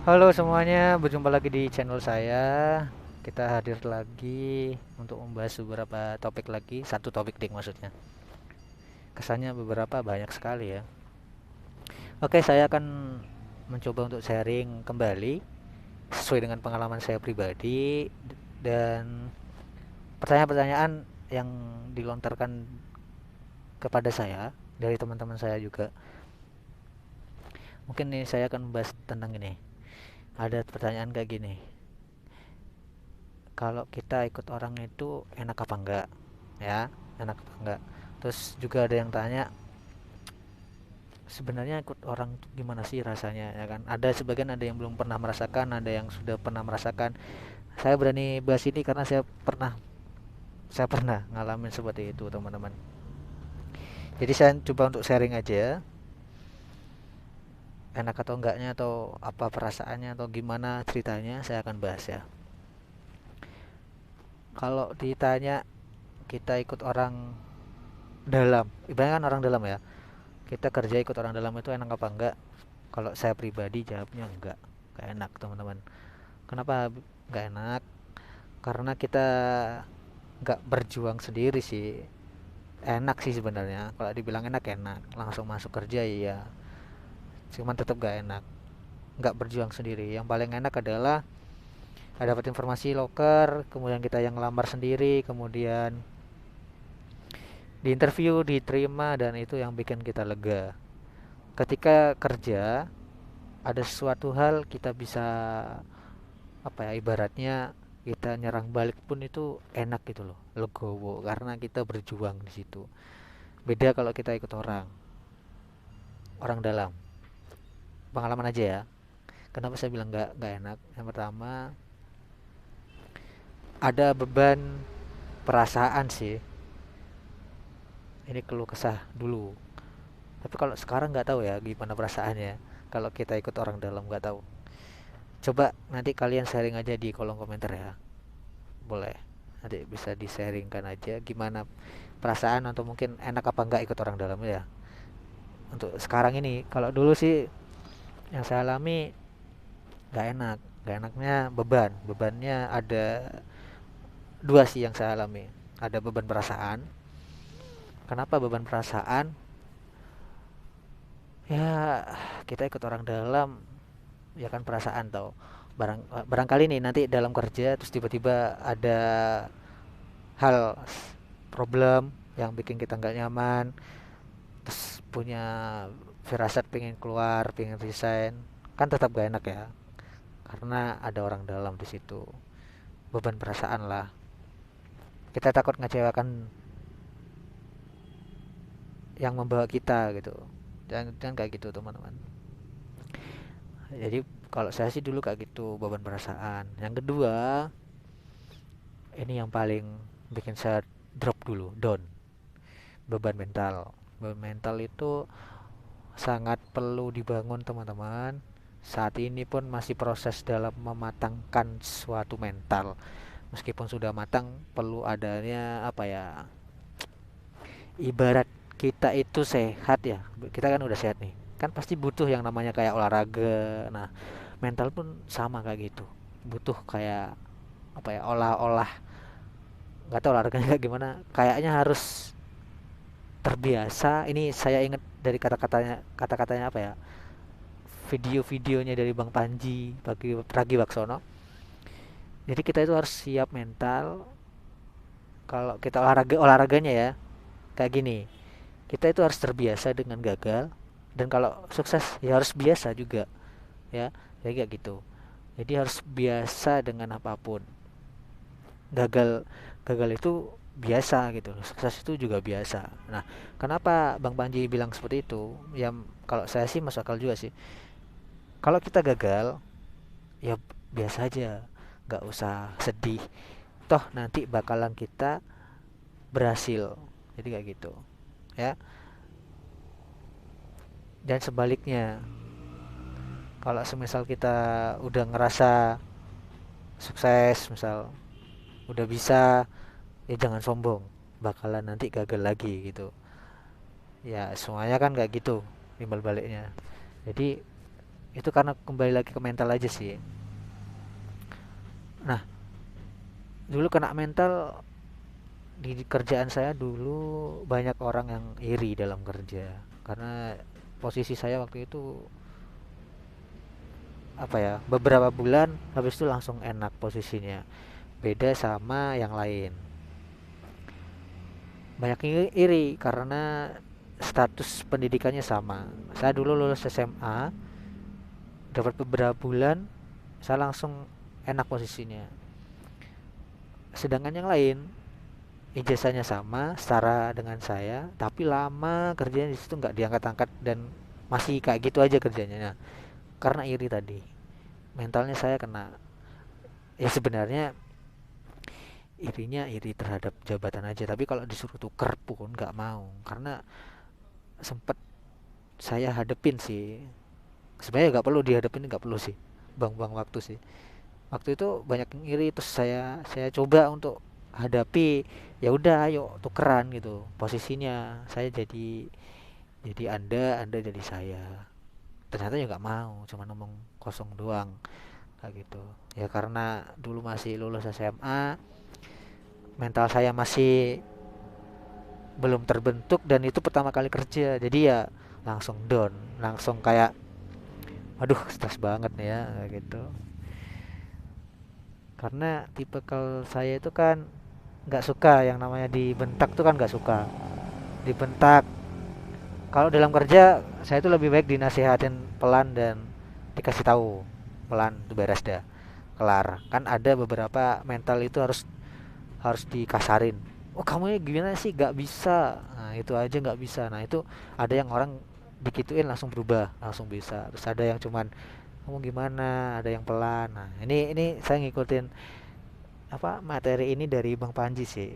Halo semuanya, berjumpa lagi di channel saya. Kita hadir lagi untuk membahas beberapa topik lagi, satu topik ding maksudnya. Kesannya beberapa banyak sekali ya. Oke, saya akan mencoba untuk sharing kembali sesuai dengan pengalaman saya pribadi dan pertanyaan-pertanyaan yang dilontarkan kepada saya dari teman-teman saya juga. Mungkin nih saya akan membahas tentang ini. Ada pertanyaan kayak gini. Kalau kita ikut orang itu enak apa enggak? Ya, enak apa enggak? Terus juga ada yang tanya, sebenarnya ikut orang tuh gimana sih rasanya, ya kan? Ada sebagian ada yang belum pernah merasakan, ada yang sudah pernah merasakan. Saya berani bahas ini karena saya pernah ngalamin seperti itu, teman-teman. Jadi saya coba untuk sharing aja, enak atau enggaknya atau apa perasaannya atau gimana ceritanya saya akan bahas ya. Kalau ditanya kita ikut orang dalam, ibaratnya kan orang dalam ya. Kita kerja ikut orang dalam itu enak apa enggak? Kalau saya pribadi jawabnya enggak enak teman-teman. Kenapa enggak enak? Karena kita enggak berjuang sendiri sih. Enak sih sebenarnya. Kalau dibilang enak enak, langsung masuk kerja iya. Cuman tetap enggak enak. Enggak berjuang sendiri. Yang paling enak adalah dapat informasi loker, kemudian kita yang ngelamar sendiri, kemudian di interview diterima dan itu yang bikin kita lega. Ketika kerja ada sesuatu hal kita bisa apa ya ibaratnya kita nyerang balik pun itu enak gitu loh, legowo karena kita berjuang di situ. Beda kalau kita ikut orang orang dalam. Pengalaman aja ya. Kenapa saya bilang nggak enak? Yang pertama ada beban perasaan sih. Ini keluh kesah dulu. Tapi kalau sekarang nggak tahu ya gimana perasaannya. Kalau kita ikut orang dalam nggak tahu. Coba nanti kalian sharing aja di kolom komentar ya. Boleh. Nanti bisa di-sharingkan aja gimana perasaan atau mungkin enak apa enggak ikut orang dalam ya. Untuk sekarang ini, kalau dulu sih yang saya alami nggak enak. Nggak enaknya bebannya ada dua sih yang saya alami. Ada beban perasaan. Kenapa beban perasaan? Ya kita ikut orang dalam, ya kan perasaan tau. Barangkali nih nanti dalam kerja terus tiba-tiba ada hal problem yang bikin kita nggak nyaman, terus punya firasat pengen keluar, pengen resign, kan tetap gak enak ya, karena ada orang dalam di situ. Beban perasaan lah. Kita takut ngecewakan yang membawa kita gitu. Dan kayak gitu teman-teman. Jadi kalau saya sih dulu kayak gitu, beban perasaan. Yang kedua, ini yang paling bikin saya drop dulu, down. Beban mental. Beban mental itu sangat perlu dibangun teman-teman. Saat ini pun masih proses dalam mematangkan suatu mental. Meskipun sudah matang, perlu adanya apa ya? Ibarat kita itu sehat ya. Kita kan udah sehat nih. Kan pasti butuh yang namanya kayak olahraga. Nah, mental pun sama kayak gitu. Butuh kayak apa ya? Olah-olah. Nggak tahu olahraganya kayak gimana. Kayaknya harus terbiasa. Ini saya ingat dari kata-katanya apa ya? Video-videonya dari Bang Panji Pragiwaksono. Jadi kita itu harus siap mental. Kalau kita olahraganya ya kayak gini, kita itu harus terbiasa dengan gagal, dan kalau sukses ya harus biasa juga ya, kayak gitu. Jadi harus biasa dengan apapun. Gagal gagal itu biasa gitu, sukses itu juga biasa. Nah, kenapa Bang Panji bilang seperti itu ya? Kalau saya sih masuk akal juga sih. Kalau kita gagal ya biasa aja, nggak usah sedih, toh nanti bakalan kita berhasil. Jadi kayak gitu ya. Dan sebaliknya, kalau semisal kita udah ngerasa sukses, misal udah bisa, ya jangan sombong, bakalan nanti gagal lagi gitu. Ya semuanya kan kayak gitu, timbal baliknya. Jadi Itu karena kembali lagi ke mental aja sih. Nah, dulu kena mental di kerjaan saya dulu, banyak orang yang iri dalam kerja karena posisi saya waktu itu apa ya, beberapa bulan habis itu langsung enak posisinya, beda sama yang lain. Banyak yang iri karena status pendidikannya sama. Saya dulu lulus SMA, dapat beberapa bulan saya langsung enak posisinya, sedangkan yang lain ijazahnya sama setara dengan saya tapi lama kerjanya di situ, nggak diangkat-angkat dan masih kayak gitu aja kerjanya. Nah, karena iri tadi, mentalnya saya kena. Ya sebenarnya irinya iri terhadap jabatan aja, tapi kalau disuruh tuker pun nggak mau karena sempet saya hadepin sih. Sebenarnya nggak perlu dihadapin, nggak perlu sih, buang-buang waktu sih. Waktu itu banyak yang iri, terus saya coba untuk hadapi. Ya udah, ayo tukeran gitu posisinya, saya jadi anda jadi saya. Ternyata ya nggak mau, cuma ngomong kosong doang kayak gitu. Ya karena dulu masih lulus SMA, mental saya masih belum terbentuk dan itu pertama kali kerja, jadi ya langsung down, langsung kayak aduh stres banget nih ya kayak gitu. Karena tipe kalau saya itu kan nggak suka yang namanya dibentak tuh, kan nggak suka dibentak. Kalau dalam kerja saya itu lebih baik dinasihatin pelan dan dikasih tahu pelan, tuh beres dah, kelar. Kan ada beberapa mental itu harus harus dikasarin. Oh kamu ini gimana sih, nggak bisa, nah itu aja nggak bisa. Nah itu ada yang orang dikituin langsung berubah, langsung bisa. Terus ada yang cuman kamu gimana, ada yang pelan. Nah ini saya ngikutin apa materi ini dari Bang Panji sih.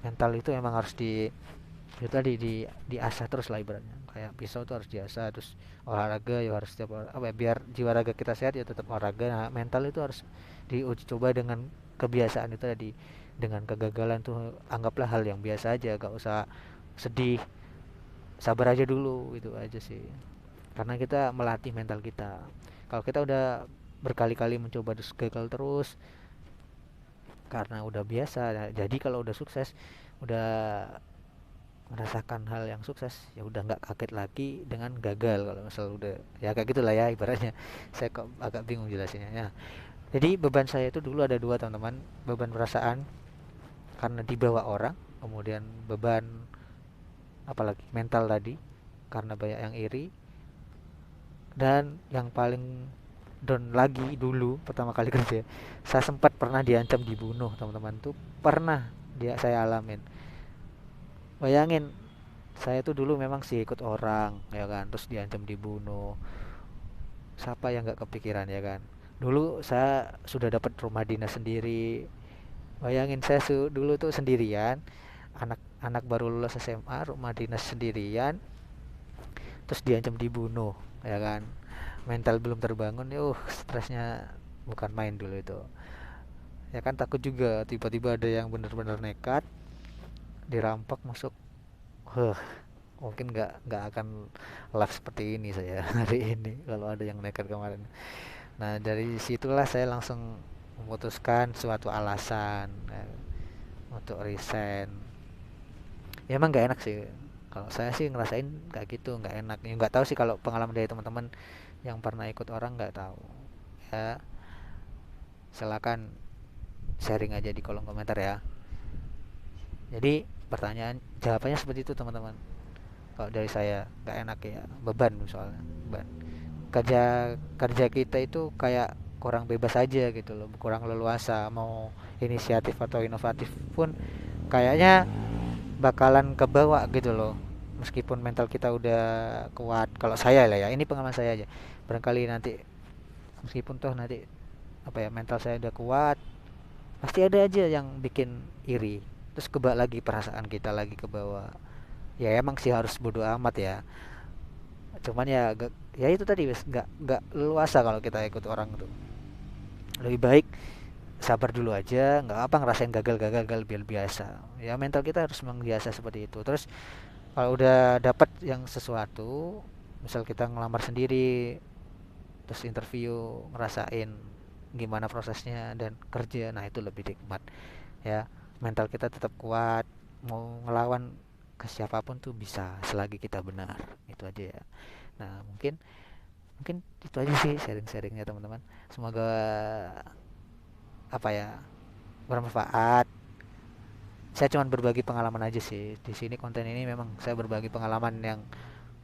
Mental itu emang harus itu tadi diasah terus lah ibaratnya, kayak pisau tuh harus diasah. Terus olahraga ya harus setiap apa ya, biar jiwa raga kita sehat ya tetap olahraga. Nah mental itu harus diuji coba dengan kebiasaan itu tadi. Dengan kegagalan tuh anggaplah hal yang biasa aja, gak usah sedih, sabar aja dulu, itu aja sih. Karena kita melatih mental kita. Kalau kita udah berkali-kali mencoba terus gagal terus, karena udah biasa. Nah, jadi kalau udah sukses, udah merasakan hal yang sukses, ya udah nggak kaget lagi dengan gagal. Kalau misal udah ya kayak gitulah ya ibaratnya. Saya kok agak bingung jelasinnya ya. Jadi beban saya itu dulu ada dua, teman-teman. Beban perasaan karena dibawa orang, kemudian beban apalagi mental tadi karena banyak yang iri. Dan yang paling down lagi, dulu pertama kali kerja saya sempat pernah diancam dibunuh, teman-teman. Tuh pernah dia saya alamin. Bayangin, saya tuh dulu memang sih ikut orang ya kan, terus diancam dibunuh. Siapa yang nggak kepikiran ya kan. Dulu saya sudah dapat rumah dinas sendiri. Bayangin saya dulu tuh sendirian, anak baru lulus SMA, rumah dinas sendirian, terus diancam dibunuh ya kan. Mental belum terbangun ya, stresnya bukan main dulu itu. Ya kan takut juga tiba-tiba ada yang bener-bener nekat dirampok masuk. Huh, mungkin nggak akan live seperti ini saya hari ini kalau ada yang nekat kemarin. Nah dari situlah saya langsung memutuskan suatu alasan untuk resign. Ya emang nggak enak sih, kalau saya sih ngerasain kayak gitu nggak enak ya. Nggak tahu sih kalau pengalaman dari teman-teman yang pernah ikut orang, nggak tahu ya. Silakan sharing aja di kolom komentar ya. Jadi pertanyaan jawabannya seperti itu, teman-teman. Kalau dari saya nggak enak ya, beban soalnya, beban kerja. Kerja kita itu kayak kurang bebas aja gitu loh, kurang leluasa. Mau inisiatif atau inovatif pun kayaknya bakalan kebawa gitu loh, meskipun mental kita udah kuat. Kalau saya lah ya, ini pengalaman saya aja. Barangkali nanti meskipun toh nanti apa ya, mental saya udah kuat, pasti ada aja yang bikin iri, terus kebak lagi perasaan kita lagi ke bawah. Ya emang sih harus bodo amat ya, cuman ya ya itu tadi wes nggak leluasa kalau kita ikut orang tuh. Lebih baik sabar dulu aja, nggak apa ngerasain gagal biar biasa. Ya mental kita harus memang biasa seperti itu. Terus kalau udah dapat yang sesuatu, misal kita ngelamar sendiri, terus interview ngerasain gimana prosesnya dan kerja, nah itu lebih nikmat ya. Mental kita tetap kuat, mau ngelawan ke siapapun tuh bisa selagi kita benar. Itu aja ya. Nah mungkin mungkin itu aja sih sharing-sharingnya teman-teman. Semoga apa ya, bermanfaat. Saya cuma berbagi pengalaman aja sih di sini. Konten ini memang saya berbagi pengalaman yang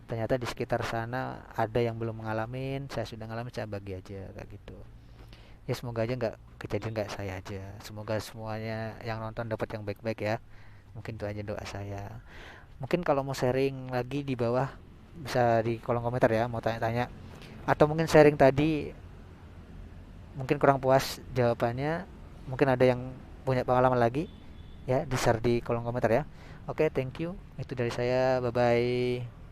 ternyata di sekitar sana ada yang belum ngalamin, saya sudah ngalamin, saya bagi aja kayak gitu ya. Semoga aja nggak kejadian kayak saya aja, semoga semuanya yang nonton dapat yang baik-baik ya. Mungkin itu aja doa saya. Mungkin kalau mau sharing lagi di bawah bisa di kolom komentar ya, mau tanya-tanya atau mungkin sharing tadi mungkin kurang puas jawabannya, mungkin ada yang punya pengalaman lagi ya, di share di kolom komentar ya. Oke, thank you, itu dari saya, bye bye.